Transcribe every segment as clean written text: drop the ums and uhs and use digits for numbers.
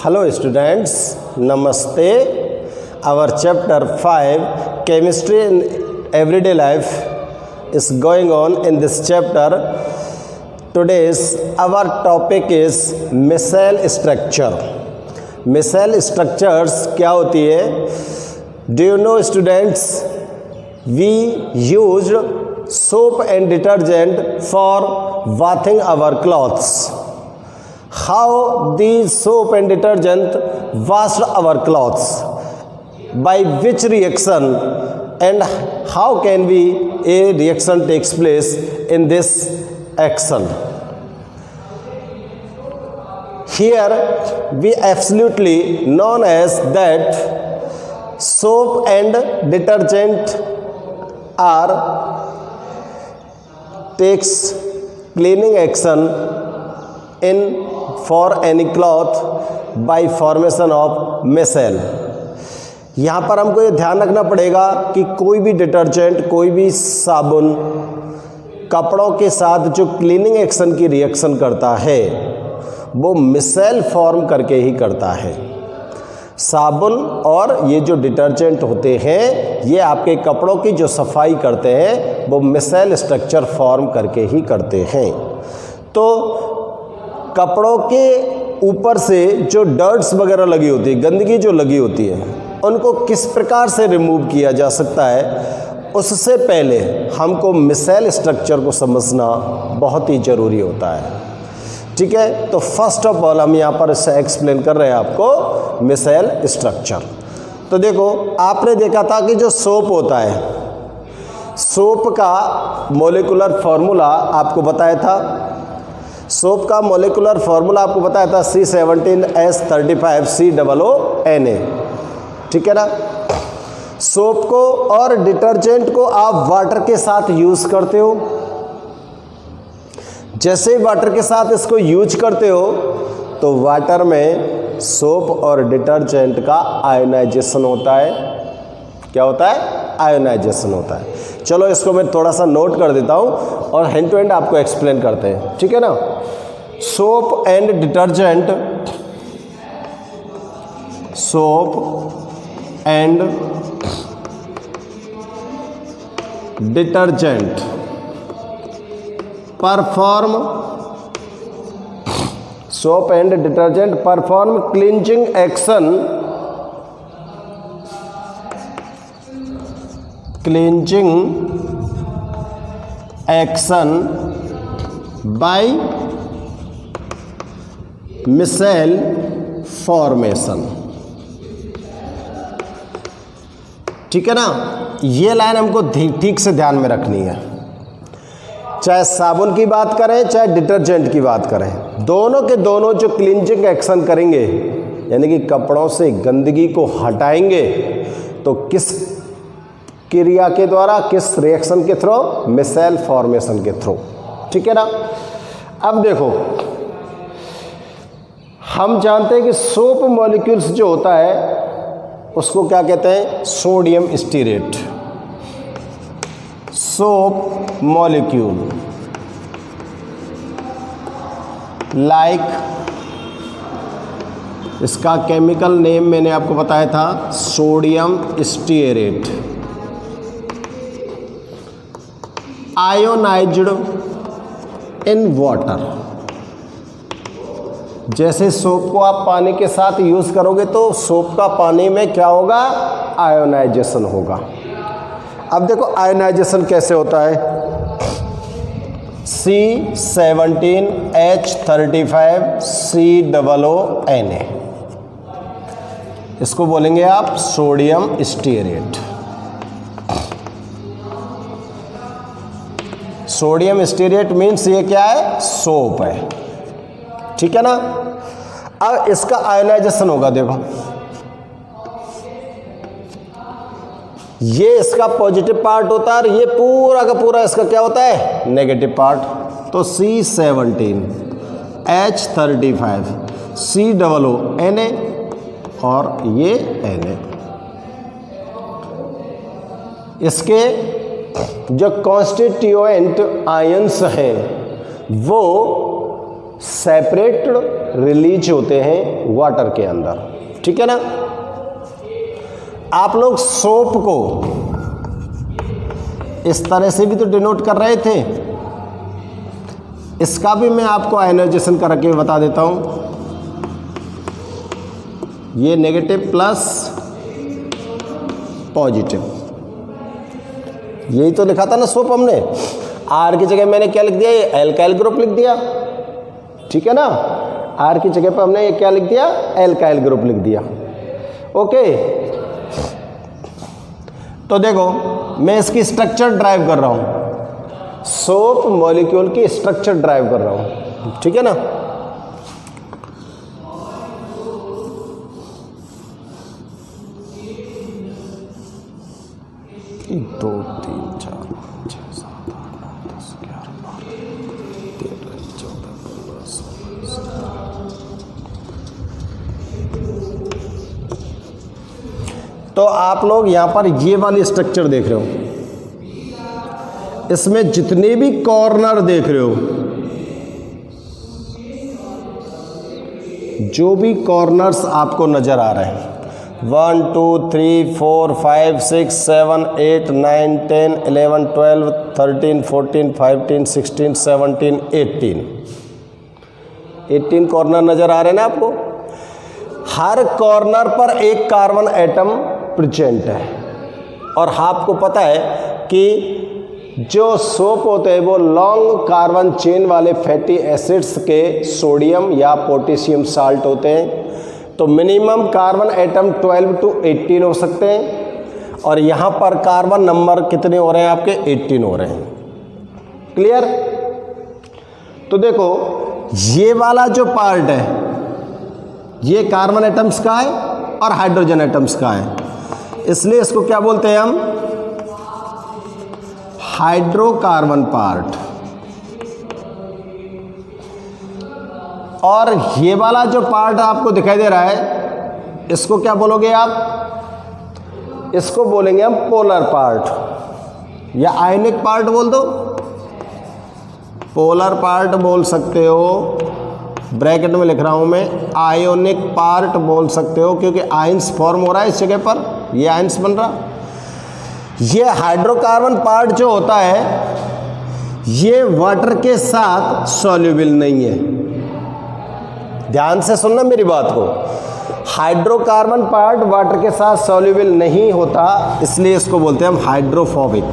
Hello students, Namaste. Our chapter 5 chemistry in everyday life is going on in this chapter. Today's our topic is micelle structure. Micelle structures क्या होती है? Do you know students, we used soap and detergent for washing our clothes. How these soap and detergent washed our clothes? By which reaction and how can a reaction takes place in this action? Here we absolutely known as that soap and detergent are takes cleaning action in for any cloth by formation of micelle. यहाँ पर हमको ये ध्यान रखना पड़ेगा कि कोई भी डिटर्जेंट, कोई भी साबुन कपड़ों के साथ जो क्लीनिंग एक्शन की रिएक्शन करता है वो मिसेल फॉर्म करके ही करता है। साबुन और ये जो डिटर्जेंट होते हैं ये आपके कपड़ों की जो सफाई करते हैं वो मिसेल स्ट्रक्चर फॉर्म करके ही करते हैं। तो कपड़ों के ऊपर से जो डर्ट्स वगैरह लगी होती है, गंदगी जो लगी होती है, उनको किस प्रकार से रिमूव किया जा सकता है उससे पहले हमको मिसेल स्ट्रक्चर को समझना बहुत ही ज़रूरी होता है। ठीक है, तो फर्स्ट ऑफ ऑल हम यहाँ पर इससे एक्सप्लेन कर रहे हैं आपको मिसेल स्ट्रक्चर। तो देखो, आपने देखा था कि जो सोप होता है, सोप का मोलिकुलर फार्मूला आपको बताया था। सोप का मोलिकुलर फार्मूला आपको बताया था C17H35COONA। ठीक है ना। सोप को और डिटर्जेंट को आप वाटर के साथ यूज़ करते हो। जैसे ही वाटर के साथ इसको यूज करते हो तो वाटर में सोप और डिटर्जेंट का आयोनाइजेशन होता है। क्या होता है? आयोनाइजेशन होता है। चलो इसको मैं थोड़ा सा नोट कर देता हूँ और हैंड टू हैंड आपको एक्सप्लेन करते हैं। ठीक है ना। Soap and detergent, soap and detergent perform, soap and detergent perform cleansing action, cleansing action by micelle formation. ठीक है ना। ये लाइन हमको ठीक से ध्यान में रखनी है। चाहे साबुन की बात करें चाहे डिटर्जेंट की बात करें, दोनों के दोनों जो क्लींजिंग एक्शन करेंगे यानी कि कपड़ों से गंदगी को हटाएंगे तो किस क्रिया के द्वारा, किस रिएक्शन के थ्रू? मिसेल फॉर्मेशन के थ्रू। ठीक है ना। अब देखो, हम जानते हैं कि सोप मॉलिक्यूल्स जो होता है उसको क्या कहते हैं? Sodium stearate. Soap molecule like, इसका केमिकल नेम मैंने आपको बताया था sodium stearate, ionised in water. जैसे सोप को आप पानी के साथ यूज़ करोगे तो सोप का पानी में क्या होगा? आयोनाइजेशन होगा। अब देखो आयोनाइजेशन कैसे होता है। C17H35COONA, इसको बोलेंगे आप sodium stearate. Sodium stearate means ये क्या है? सोप है। ठीक है ना। अब इसका आयोनाइजेशन होगा। देखो, ये इसका पॉजिटिव पार्ट होता है और ये पूरा का पूरा इसका क्या होता है? Negative part. तो C17H35COONA और ये Na, इसके जो कॉन्स्टिट्यूएंट आयंस हैं वो सेपरेट रिलीज होते हैं वाटर के अंदर, ठीक है ना। आप लोग सोप को इस तरह से भी तो डिनोट कर रहे थे, इसका भी मैं आपको आयनाइजेशन करके बता देता हूं। ये नेगेटिव प्लस पॉजिटिव, यही तो लिखा था ना सोप हमने। आर की जगह मैंने क्या लिख दिया, ये एल्काइल ग्रुप लिख दिया, ठीक है ना। आर की जगह पर हमने ये क्या लिख दिया, एल्काइल ग्रुप लिख दिया, ओके। तो देखो मैं इसकी स्ट्रक्चर ड्राइव कर रहा हूं, सोप मॉलिक्यूल की स्ट्रक्चर ड्राइव कर रहा हूं, ठीक है ना। 1 2 3 4 5 6 7 8 9 10 11 12 13 14 15 16 17। तो आप लोग यहां पर ये वाली स्ट्रक्चर देख रहे हो, इसमें जितने भी कॉर्नर देख रहे हो, जो भी कॉर्नर्स आपको नजर आ रहे हैं, 1 2 3 4 5 6 7 8 9 10 11 12 13 14 15 16 17 18 कॉर्नर नजर आ रहे हैं ना आपको। हर कॉर्नर पर एक कार्बन एटम प्रेजेंट है, और आपको पता है कि जो सोप होते हैं वो लॉन्ग कार्बन चेन वाले फैटी एसिड्स के सोडियम या पोटेशियम साल्ट होते हैं। तो मिनिमम कार्बन एटम 12 to 18 हो सकते हैं, और यहाँ पर कार्बन नंबर कितने हो रहे हैं आपके, 18 हो रहे हैं। क्लियर। तो देखो ये वाला जो पार्ट है ये कार्बन एटम्स का है और हाइड्रोजन एटम्स का है, इसलिए इसको क्या बोलते हैं हम, हाइड्रोकार्बन पार्ट। और ये वाला जो पार्ट आपको दिखाई दे रहा है इसको क्या बोलोगे आप, इसको बोलेंगे हम पोलर पार्ट या आयनिक पार्ट बोल दो, पोलर पार्ट बोल सकते हो, ब्रैकेट में लिख रहा हूं मैं, आयोनिक पार्ट बोल सकते हो, क्योंकि आयंस फॉर्म हो रहा है इस जगह पर, ये आयंस बन रहा। ये हाइड्रोकार्बन पार्ट जो होता है ये वाटर के साथ सॉल्युबल नहीं है, ध्यान से सुनना मेरी बात को। हाइड्रोकार्बन पार्ट वाटर के साथ सॉल्युबल नहीं होता, इसलिए इसको बोलते हैं हम हाइड्रोफोबिक।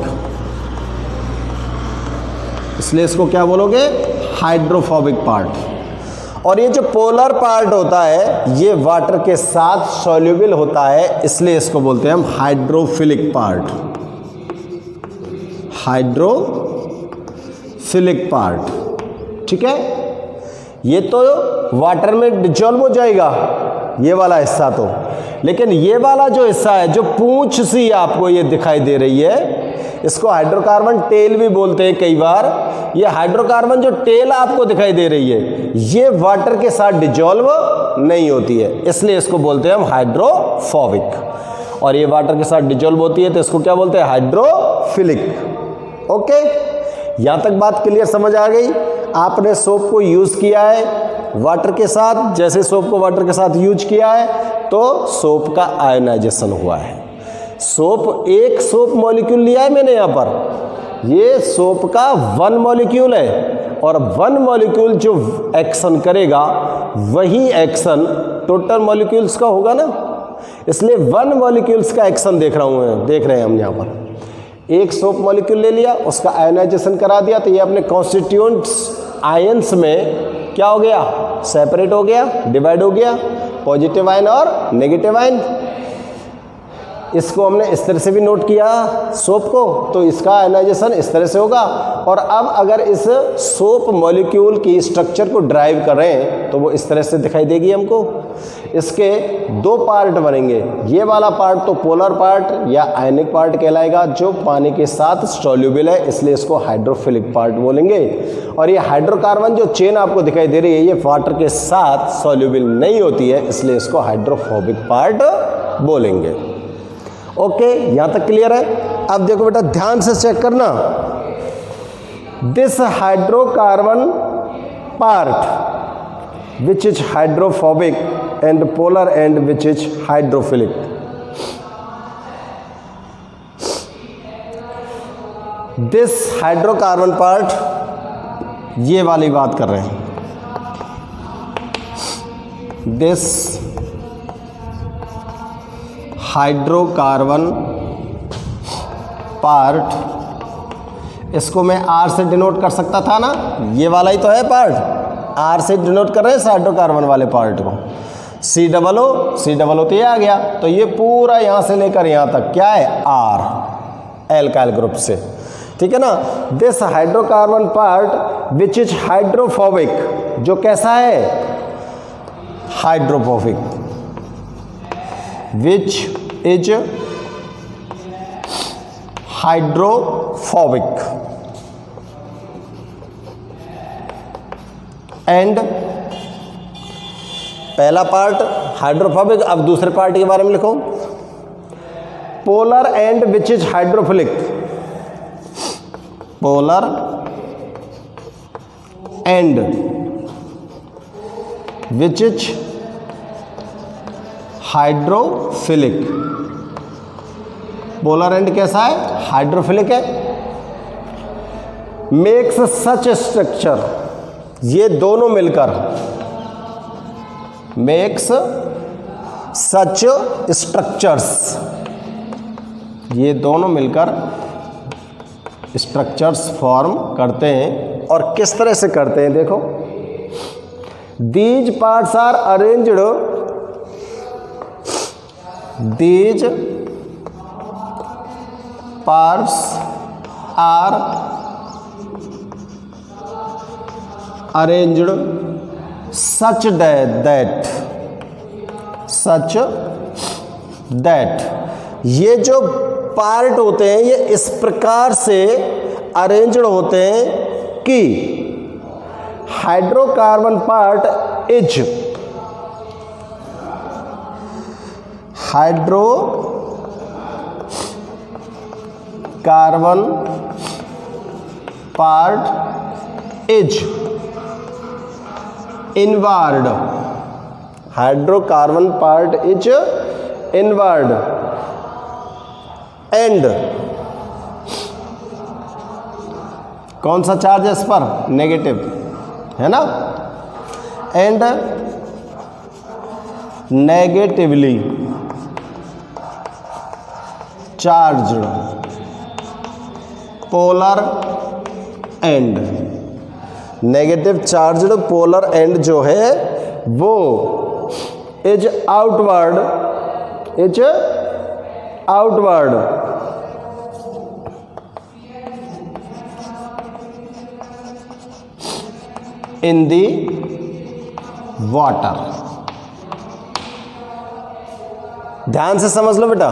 इसलिए इसको क्या बोलोगे, हाइड्रोफोबिक पार्ट। और ये जो पोलर पार्ट होता है ये वाटर के साथ सॉल्युबल होता है, इसलिए इसको बोलते हैं हम हाइड्रोफिलिक पार्ट, हाइड्रोफिलिक पार्ट, ठीक है। ये तो वाटर में डिजॉल्व हो जाएगा ये वाला हिस्सा तो, लेकिन ये वाला जो हिस्सा है जो पूंछ सी आपको ये दिखाई दे रही है, इसको हाइड्रोकार्बन टेल भी बोलते हैं कई बार। ये हाइड्रोकार्बन जो टेल आपको दिखाई दे रही है ये वाटर के साथ डिजॉल्व नहीं होती है, इसलिए इसको बोलते हैं हम हाइड्रोफोबिक। और ये वाटर के साथ डिजॉल्व होती है तो इसको क्या बोलते हैं, हाइड्रोफिलिक। ओके, यहां तक बात क्लियर समझ आ गई। आपने सोप को यूज किया है वाटर के साथ, जैसे सोप को वाटर के साथ यूज किया है तो सोप का आयनाइजेशन हुआ है। सोप, एक सोप मॉलिक्यूल लिया है मैंने यहाँ पर, ये सोप का 1 मॉलिक्यूल है, और 1 मॉलिक्यूल जो एक्शन करेगा वही एक्शन टोटल मॉलिक्यूल्स का होगा ना, इसलिए 1 मॉलिक्यूल्स का एक्शन देख रहे हैं हम यहाँ पर। एक सोप मॉलिक्यूल ले लिया, उसका आयनाइजेशन करा दिया, तो ये अपने कॉन्स्टिट्यूएंट्स आयंस में क्या हो गया, सेपरेट हो गया, डिवाइड हो गया, पॉजिटिव आयन और नेगेटिव आयन। इसको हमने इस तरह से भी नोट किया सोप को, तो इसका आयनाइजेशन इस तरह से होगा। और अब अगर इस सोप मॉलिक्यूल की स्ट्रक्चर को ड्राइव करें तो वो इस तरह से दिखाई देगी हमको। इसके 2 पार्ट बनेंगे, ये वाला पार्ट तो पोलर पार्ट या आयनिक पार्ट कहलाएगा जो पानी के साथ सॉल्युबल है, इसलिए इसको हाइड्रोफिलिक पार्ट बोलेंगे। और ये हाइड्रोकार्बन जो चेन आपको दिखाई दे रही है ये वाटर के साथ सॉल्युबल नहीं होती है, इसलिए इसको हाइड्रोफोबिक पार्ट बोलेंगे। ओके, यहां तक क्लियर है। अब देखो बेटा ध्यान से चेक करना, this hydrocarbon part which is hydrophobic, and polar end which is hydrophilic. This hydrocarbon part, ये वाली बात कर रहे हैं, this हाइड्रोकार्बन पार्ट, इसको मैं आर से डिनोट कर सकता था ना, ये वाला ही तो है पार्ट, आर से डिनोट कर रहे हैं इस हाइड्रोकार्बन वाले पार्ट को, सी डबल ओ तो ये आ गया, तो ये पूरा यहाँ से लेकर यहाँ तक क्या है, आर, एल्काइल ग्रुप से, ठीक है ना। This hydrocarbon part which is hydrophobic, जो कैसा है, hydrophobic, which is hydrophobic, and पहला पार्ट हाइड्रोफोबिक। अब दूसरे पार्ट के बारे में लिखो, polar and which is hydrophilic, polar and which is hydrophilic. Polar and कैसा है, हाइड्रोफिलिक है। मेक्स सच स्ट्रक्चर, ये दोनों मिलकर, मेक्स सच स्ट्रक्चर्स, ये दोनों मिलकर स्ट्रक्चर्स फॉर्म करते हैं। और किस तरह से करते हैं देखो, these parts are arranged, these parts are arranged such that, such that, ये जो पार्ट होते हैं ये इस प्रकार से अरेंज्ड होते हैं कि hydrocarbon part is, hydrocarbon part is inward, hydrocarbon part is inward, and कौन सा चार्ज है इस पर, नेगेटिव है ना, and negatively charged polar and, negative charged polar and जो है वो is outward, is outward in the water. ध्यान से समझ लो बेटा,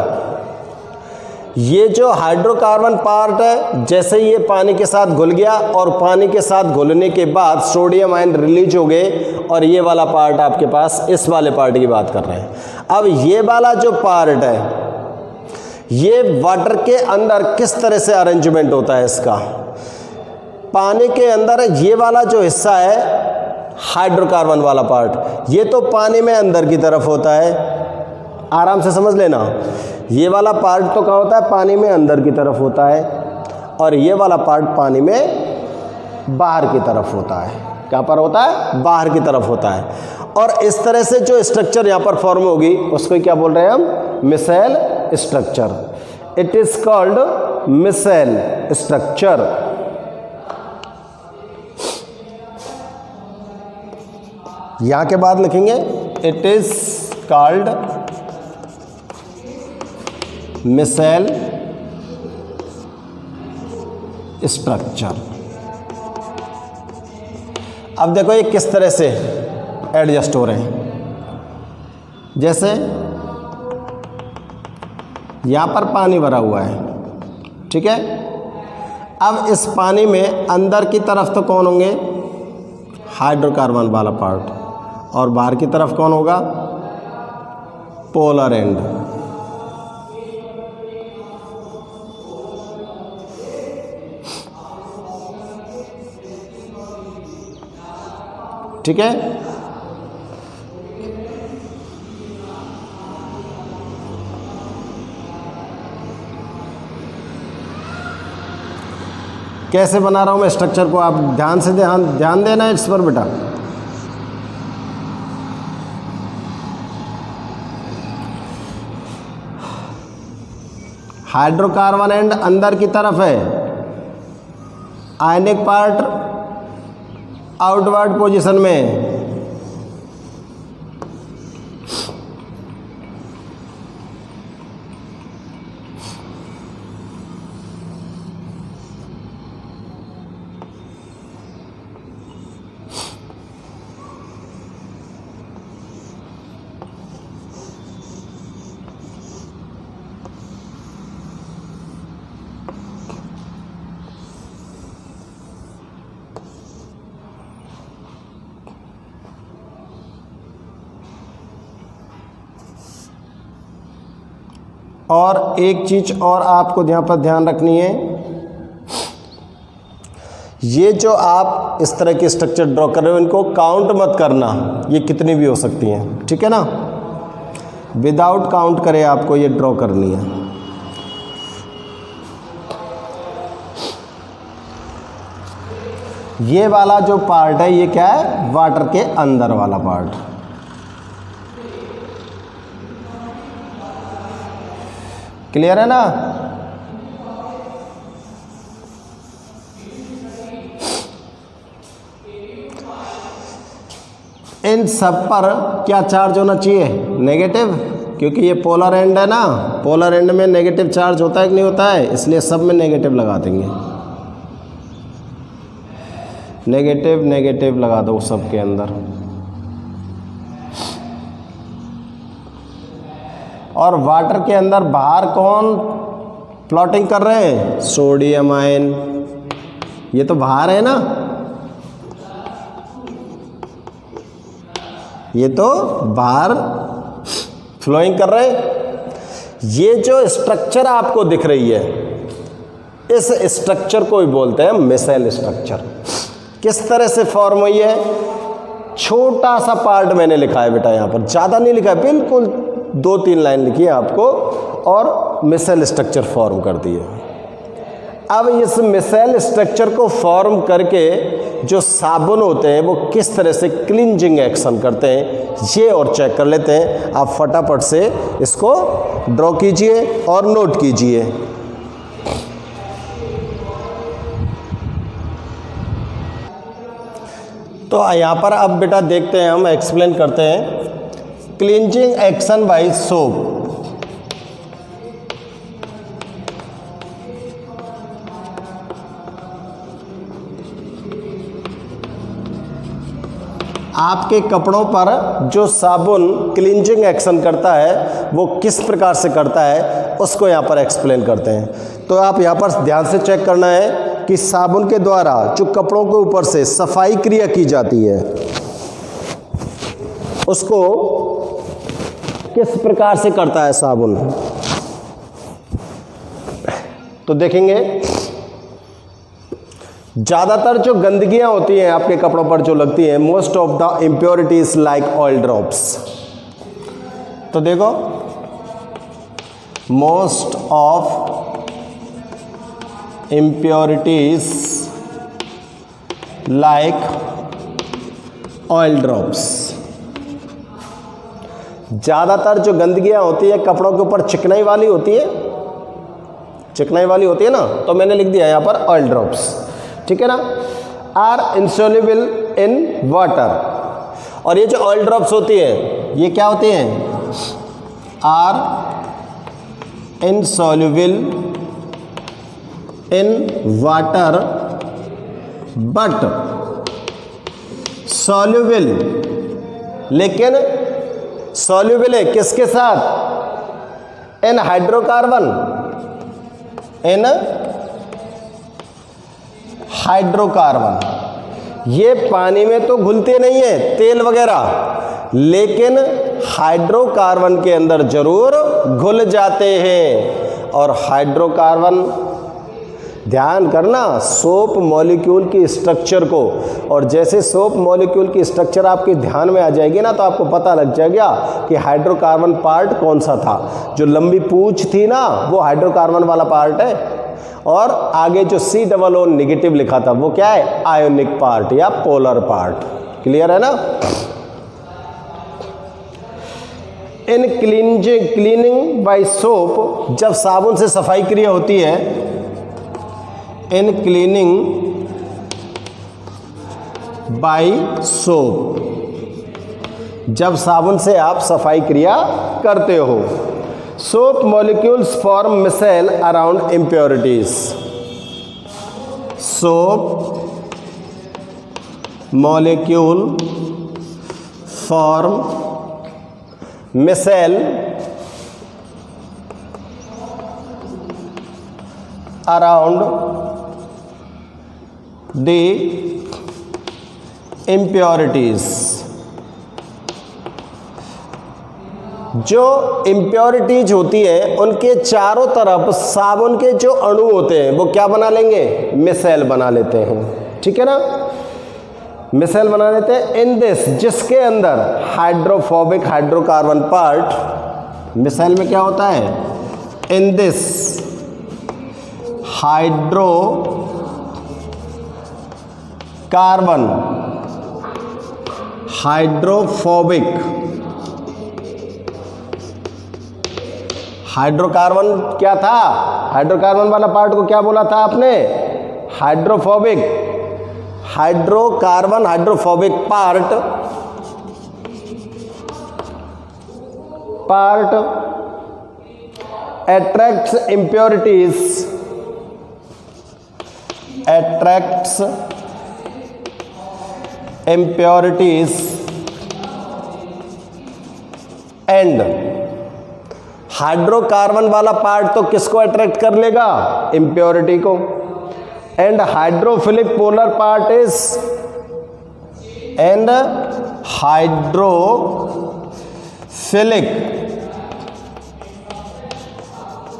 ये जो हाइड्रोकार्बन पार्ट है, जैसे ये पानी के साथ घुल गया और पानी के साथ घुलने के बाद सोडियम आयन रिलीज हो गए, और ये वाला पार्ट आपके पास, इस वाले पार्ट की बात कर रहे हैं। अब ये वाला जो पार्ट है, ये वाटर के अंदर किस तरह से अरेंजमेंट होता है इसका, पानी के अंदर ये वाला जो हिस्सा है हाइड्रोकार्बन वाला पार्ट, ये तो पानी में अंदर की तरफ होता है, आराम से समझ लेना। ये वाला पार्ट तो कहाँ होता है, पानी में अंदर की तरफ होता है, और ये वाला पार्ट पानी में बाहर की तरफ होता है। कहाँ पर होता है, बाहर की तरफ होता है। और इस तरह से जो स्ट्रक्चर यहाँ पर फॉर्म होगी उसको क्या बोल रहे हैं हम, micelle structure. It is called micelle structure. यहाँ के बाद लिखेंगे it is called micelle structure. अब देखो ये किस तरह से एडजस्ट हो रहे हैं। जैसे यहाँ पर पानी भरा हुआ है, ठीक है। अब इस पानी में अंदर की तरफ तो कौन होंगे, हाइड्रोकार्बन वाला पार्ट, और बाहर की तरफ कौन होगा, पोलर एंड। ठीक है। कैसे बना रहा हूँ मैं स्ट्रक्चर को, आप ध्यान से ध्यान देना है इस पर बेटा। हाइड्रोकार्बन एंड अंदर की तरफ है, आयनिक पार्ट आउटवर्ड पोजीशन में। और एक चीज़ और आपको यहाँ पर ध्यान रखनी है, ये जो आप इस तरह के स्ट्रक्चर ड्रॉ कर रहे हो इनको काउंट मत करना, ये कितनी भी हो सकती हैं, ठीक है ना। विदाउट काउंट करे आपको ये ड्रॉ करनी है। ये वाला जो पार्ट है ये क्या है, वाटर के अंदर वाला पार्ट। क्लियर है ना। इन सब पर क्या चार्ज होना चाहिए, नेगेटिव, क्योंकि ये पोलर एंड है ना, पोलर एंड में नेगेटिव चार्ज होता है कि नहीं होता है, इसलिए सब में नेगेटिव लगा देंगे। नेगेटिव नेगेटिव लगा दो सब के अंदर। और वाटर के अंदर बाहर कौन फ्लोटिंग कर रहे हैं, सोडियम आयन, ये तो बाहर है ना, ये तो बाहर फ्लोइंग कर रहे हैं। ये जो स्ट्रक्चर आपको दिख रही है इस स्ट्रक्चर को ही बोलते हैं मिसेल स्ट्रक्चर। किस तरह से फॉर्म हुई है, छोटा सा पार्ट मैंने लिखा है बेटा, यहाँ पर ज़्यादा नहीं लिखा है, बिल्कुल 2-3 लाइन लिखी है आपको और मिसेल स्ट्रक्चर फॉर्म कर दी है। अब इस मिसेल स्ट्रक्चर को फॉर्म करके जो साबुन होते हैं वो किस तरह से क्लींजिंग एक्शन करते हैं ये और चेक कर लेते हैं। आप फटाफट से इसको ड्रॉ कीजिए और नोट कीजिए। तो यहाँ पर अब बेटा देखते हैं, हम एक्सप्लेन करते हैं क्लींजिंग एक्शन बाय सोप। आपके कपड़ों पर जो साबुन क्लींजिंग एक्शन करता है वो किस प्रकार से करता है उसको यहाँ पर एक्सप्लेन करते हैं। तो आप यहाँ पर ध्यान से चेक करना है कि साबुन के द्वारा जो कपड़ों के ऊपर से सफाई क्रिया की जाती है उसको किस प्रकार से करता है साबुन। तो देखेंगे ज़्यादातर जो गंदगियां होती हैं आपके कपड़ों पर जो लगती हैं, most of the impurities like oil drops. तो देखो most of impurities like oil drops. ज़्यादातर जो गंदगियां होती है कपड़ों के ऊपर चिकनाई वाली होती है, चिकनाई वाली होती है ना, तो मैंने लिख दिया यहाँ पर ऑयल ड्रॉप्स, ठीक है ना। Are insoluble in water. और ये जो ऑयल ड्रॉप्स होती है ये क्या होती हैं, are insoluble in water but soluble. लेकिन सॉल्यूबल है किसके साथ, इन हाइड्रोकार्बन, इन हाइड्रोकार्बन। ये पानी में तो घुलते नहीं है तेल वगैरह, लेकिन हाइड्रोकार्बन के अंदर जरूर घुल जाते हैं। और हाइड्रोकार्बन ध्यान करना सोप मॉलिक्यूल की स्ट्रक्चर को, और जैसे सोप मॉलिक्यूल की स्ट्रक्चर आपके ध्यान में आ जाएगी ना तो आपको पता लग जाएगा कि हाइड्रोकार्बन पार्ट कौन सा था। जो लंबी पूंछ थी ना वो हाइड्रोकार्बन वाला पार्ट है, और आगे जो C नेगेटिव लिखा था वो क्या है, आयोनिक पार्ट या पोलर पार्ट। क्लियर है ना। इन क्लीनिंग बाय सोप, जब साबुन से सफाई क्रिया होती है, इन क्लीनिंग बाय सोप, जब साबुन से आप सफाई क्रिया करते हो, soap molecules form micelle around impurities. Soap molecule form micelle around the impurities. जो इम्प्योरिटीज होती है उनके चारों तरफ साबुन के जो अणु होते हैं वो क्या बना लेंगे, मिसेल बना लेते हैं। ठीक है ना, मिसेल बना लेते हैं। इन दिस, जिसके अंदर हाइड्रोफोबिक हाइड्रोकार्बन पार्ट, मिसेल में क्या होता है, in this hydrocarbon hydrophobic, hydrocarbon क्या था, हाइड्रोकार्बन वाला पार्ट को क्या बोला था आपने, hydrophobic. Hydrocarbon hydrophobic part attracts impurities, attracts impurities and hydrocarbon वाला पार्ट तो किसको अट्रैक्ट कर लेगा, इम्प्योरिटी को। And hydrophilic polar part is, and hydrophilic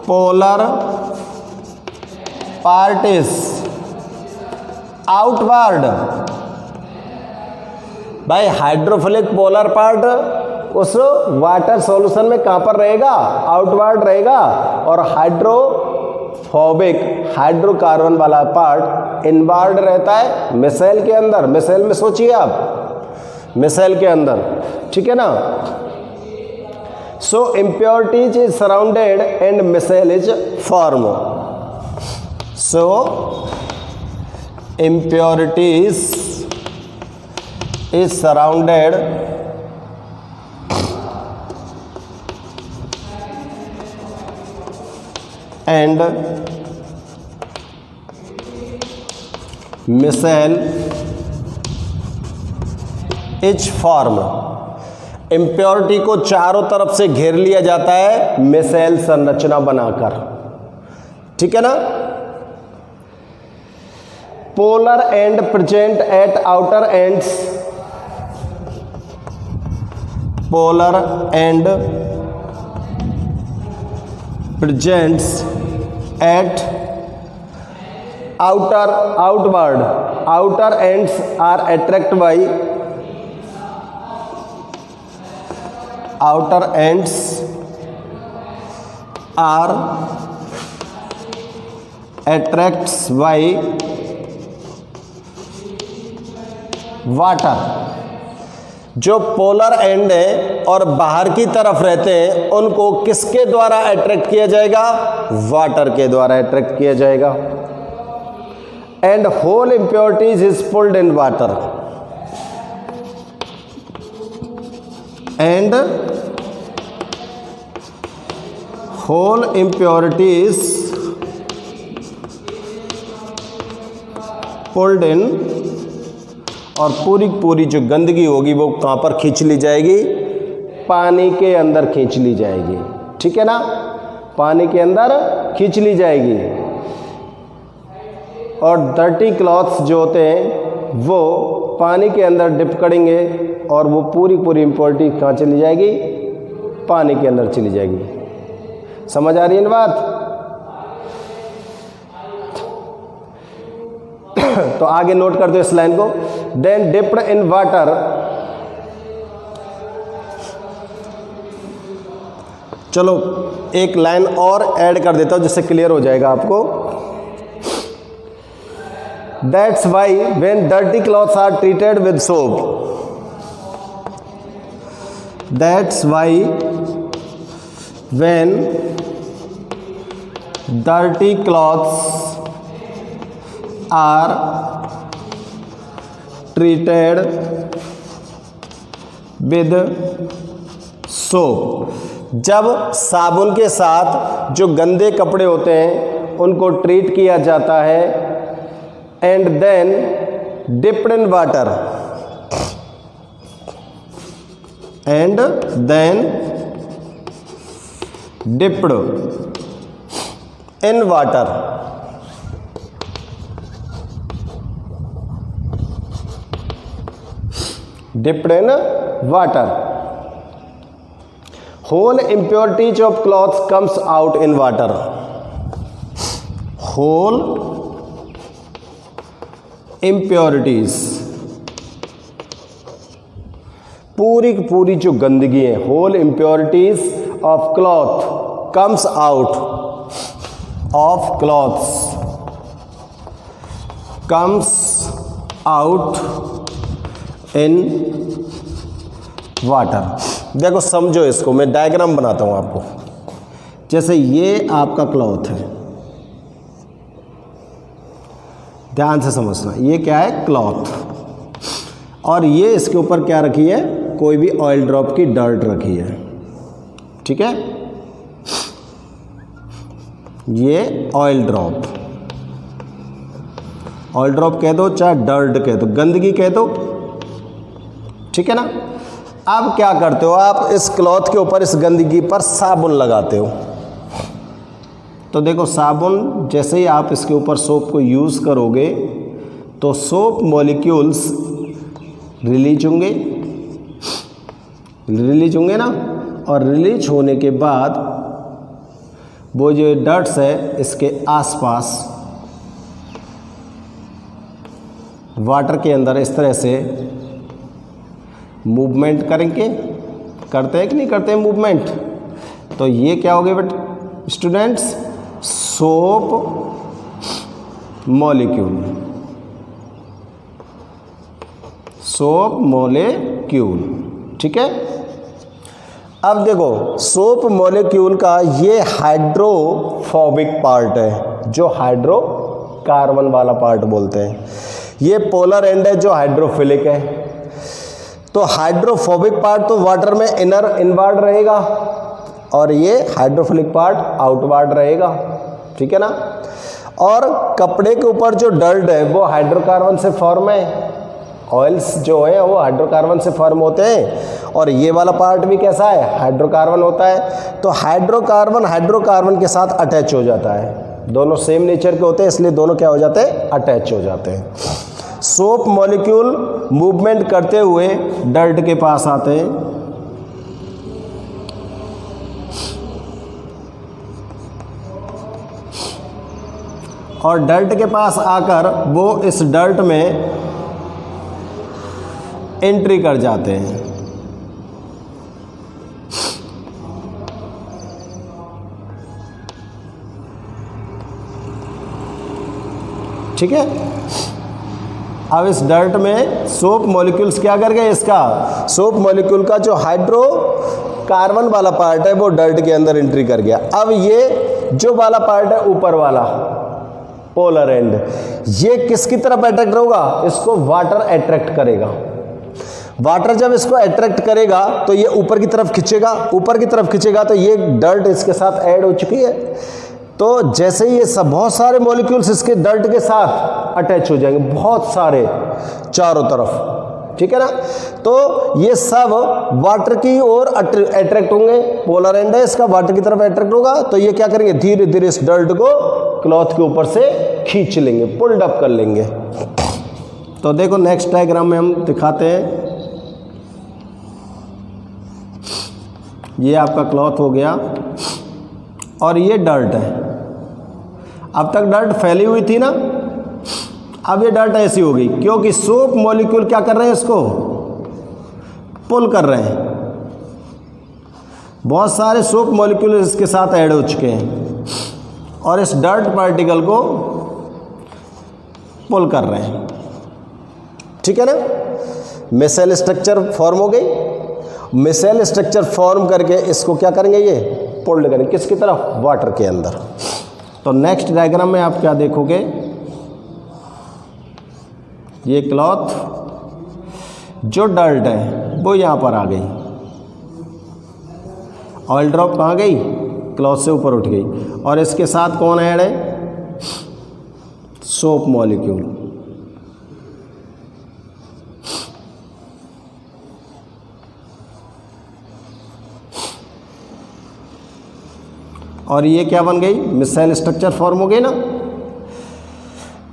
polar part is outward. भाई हाइड्रोफिलिक पोलर पार्ट उस वाटर सॉल्यूशन में कहां पर रहेगा, आउटवर्ड रहेगा, और हाइड्रोफोबिक हाइड्रोकार्बन वाला पार्ट इनवर्ड रहता है मिसेल के अंदर। मिसेल में सोचिए आप, मिसेल के अंदर, ठीक है ना। So impurities is surrounded and micelle is form. So impurities is surrounded and micelle is formed। Impurity को चारों तरफ से घेर लिया जाता है मिसेल संरचना बनाकर। ठीक है ना। Polar and present at outer ends, polar and presents at outward outer ends are attracted by, outer ends are attracts by water। जो पोलर एंड है और बाहर की तरफ रहते हैं उनको किसके द्वारा अट्रैक्ट किया जाएगा, वाटर के द्वारा अट्रैक्ट किया जाएगा। And whole impurities is pulled in water, and whole impurities pulled in, और पूरी पूरी जो गंदगी होगी वो कहाँ पर खींच ली जाएगी, पानी के अंदर खींच ली जाएगी। ठीक है ना, पानी के अंदर खींच ली जाएगी। और डर्टी क्लॉथ्स जो होते हैं वो पानी के अंदर डिप करेंगे और वो पूरी पूरी इम्प्योरिटी कहाँ चली जाएगी, पानी के अंदर चली जाएगी। समझ आ रही है ना बात। तो आगे नोट कर दो इस लाइन को। देन डिप्ड इन वाटर, चलो एक लाइन और ऐड कर देता हूं जिससे क्लियर हो जाएगा आपको। That's why when dirty clothes are treated with soap, that's why when dirty clothes are treated with soap, जब साबुन के साथ जो गंदे कपड़े होते हैं उनको ट्रीट किया जाता है, and then dipped in water, and then dipped in water, dipped in water, whole impurities of cloth comes out in water, whole impurities, पूरी की पूरी जो गंदगी है, whole impurities of cloth comes out of cloths, comes out in water. देखो समझो इसको, मैं डायग्राम बनाता हूं आपको। जैसे ये आपका क्लॉथ है, ध्यान से समझना, ये क्या है क्लॉथ, और ये इसके ऊपर क्या रखी है, कोई भी ऑयल ड्रॉप की डर्ट रखी है, ठीक है, ये ऑयल ड्रॉप, ऑयल ड्रॉप कह दो चाहे डर्ट कह दो, गंदगी कह दो, ठीक है ना। अब क्या करते हो आप, इस क्लॉथ के ऊपर इस गंदगी पर साबुन लगाते हो। तो देखो साबुन, जैसे ही आप इसके ऊपर सोप को यूज़ करोगे तो सोप मॉलिक्यूल्स रिलीज होंगे ना, और रिलीज होने के बाद वो जो डर्ट्स है इसके आसपास वाटर के अंदर इस तरह से मूवमेंट करेंगे, करते हैं कि नहीं करते हैं मूवमेंट। तो ये क्या हो गया but students, soap molecule, soap molecule, ठीक है। अब देखो सोप मॉलिक्यूल का ये हाइड्रोफोबिक पार्ट है, जो हाइड्रोकार्बन वाला पार्ट बोलते हैं, ये पोलर एंड है जो हाइड्रोफिलिक है। तो हाइड्रोफोबिक पार्ट तो वाटर में इनवार्ड रहेगा और ये हाइड्रोफिलिक पार्ट आउटवार्ड रहेगा, ठीक है ना। और कपड़े के ऊपर जो डर्ट है वो हाइड्रोकार्बन से फॉर्म है, ऑयल्स जो है वो हाइड्रोकार्बन से फॉर्म होते हैं, और ये वाला पार्ट भी कैसा है, हाइड्रोकार्बन होता है। तो हाइड्रोकार्बन के साथ अटैच हो जाता है, दोनों सेम नेचर के होते हैं, इसलिए दोनों क्या हो जाते हैं, अटैच हो जाते हैं। सोप मॉलिक्यूल मूवमेंट करते हुए डर्ट के पास आते हैं, और डर्ट के पास आकर वो इस डर्ट में एंट्री कर जाते हैं, ठीक है। अब इस डर्ट में सोप मॉलिक्यूल्स क्या कर गए, इसका सोप मॉलिक्यूल का जो हाइड्रोकार्बन वाला पार्ट है वो डर्ट के अंदर एंट्री कर गया। अब ये जो वाला पार्ट है ऊपर वाला पोलर एंड, ये किसकी तरफ अट्रैक्ट होगा, इसको वाटर अट्रैक्ट करेगा। वाटर जब इसको अट्रैक्ट करेगा तो ये ऊपर की तरफ खींचेगा, तो ये डर्ट इसके साथ ऐड हो चुकी है। तो जैसे ये सब बहुत सारे मॉलिक्यूल्स इसके डर्ट के साथ अटैच हो जाएंगे, बहुत सारे चारों तरफ, ठीक है ना। तो ये सब वाटर की ओर अट्रैक्ट होंगे, पोलर एंड है इसका, वाटर की तरफ अट्रैक्ट होगा। तो ये क्या करेंगे, धीरे धीरे इस डर्ट को क्लॉथ के ऊपर से खींच लेंगे, पुल्ड अप कर लेंगे। तो देखो नेक्स्ट डायग्राम में हम दिखाते हैं, ये आपका क्लॉथ हो गया और ये डर्ट है। अब तक डर्ट फैली हुई थी ना, अब ये डर्ट ऐसी हो गई क्योंकि सोप मॉलिक्यूल क्या कर रहे हैं, इसको पुल कर रहे हैं। बहुत सारे सोप मॉलिक्यूल इसके साथ ऐड हो चुके हैं और इस डर्ट पार्टिकल को पुल कर रहे हैं, ठीक है ना। मिसेल स्ट्रक्चर फॉर्म हो गई। मिसेल स्ट्रक्चर फॉर्म करके इसको क्या करेंगे, ये पुल्ड करेंगे किसकी तरफ, वाटर के अंदर। तो नेक्स्ट डायग्राम में आप क्या देखोगे, ये क्लॉथ जो डर्ट है वो यहाँ पर आ गई, ऑयल ड्रॉप कहाँ गई, क्लॉथ से ऊपर उठ गई, और इसके साथ कौन ऐड है, सोप मॉलिक्यूल। और ये क्या बन गई, मिसेल स्ट्रक्चर फॉर्म हो गई ना।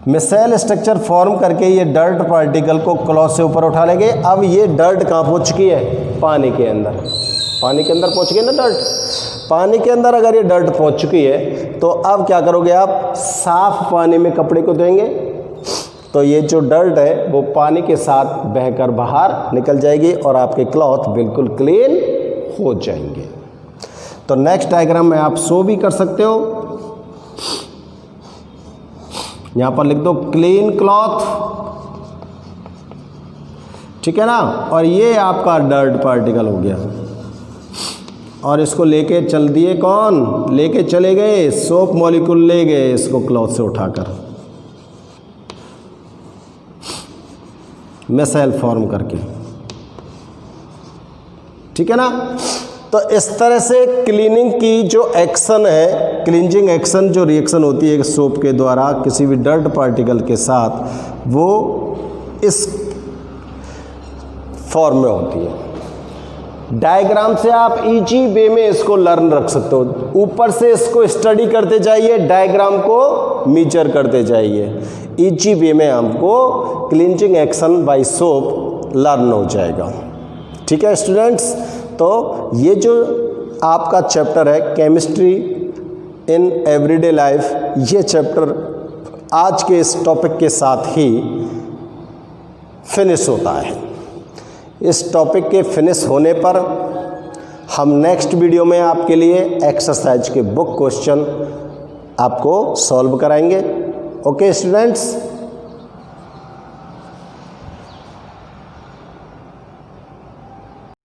मिसेल स्ट्रक्चर फॉर्म करके ये डर्ट पार्टिकल को क्लॉथ से ऊपर उठा लेंगे। अब ये डर्ट कहाँ पहुँच चुकी है, पानी के अंदर। पानी के अंदर पहुँच गई ना डर्ट। पानी के अंदर अगर ये डर्ट पहुँच चुकी है तो अब क्या करोगे आप, साफ पानी में कपड़े को धोएंगे तो ये जो डर्ट है वो पानी के साथ बहकर बाहर निकल जाएगी और आपके क्लॉथ बिल्कुल क्लीन हो जाएंगे। तो नेक्स्ट डायग्राम में आप शो भी कर सकते हो, यहाँ पर लिख दो क्लीन क्लॉथ, ठीक है ना। और ये आपका डर्ट पार्टिकल हो गया, और इसको लेके चल दिए, कौन लेके चले गए, सोप मॉलिक्यूल ले गए इसको क्लॉथ से उठाकर मिसेल फॉर्म करके, ठीक है ना। तो इस तरह से क्लीनिंग की जो एक्शन है, क्लींजिंग एक्शन जो रिएक्शन होती है सोप के द्वारा किसी भी डर्ट पार्टिकल के साथ, वो इस फॉर्म में होती है। डायग्राम से आप इजी वे में इसको लर्न रख सकते हो। ऊपर से इसको स्टडी करते जाइए, डायग्राम को मेजर करते जाइए, इजी वे में हमको cleansing action bye soap learn हो जाएगा, ठीक है स्टूडेंट्स। तो ये जो आपका चैप्टर है केमिस्ट्री इन एवरीडे लाइफ, ये चैप्टर आज के इस टॉपिक के साथ ही फिनिश होता है। इस टॉपिक के फिनिश होने पर हम नेक्स्ट वीडियो में आपके लिए एक्सरसाइज के बुक क्वेश्चन आपको सॉल्व कराएंगे। Okay students.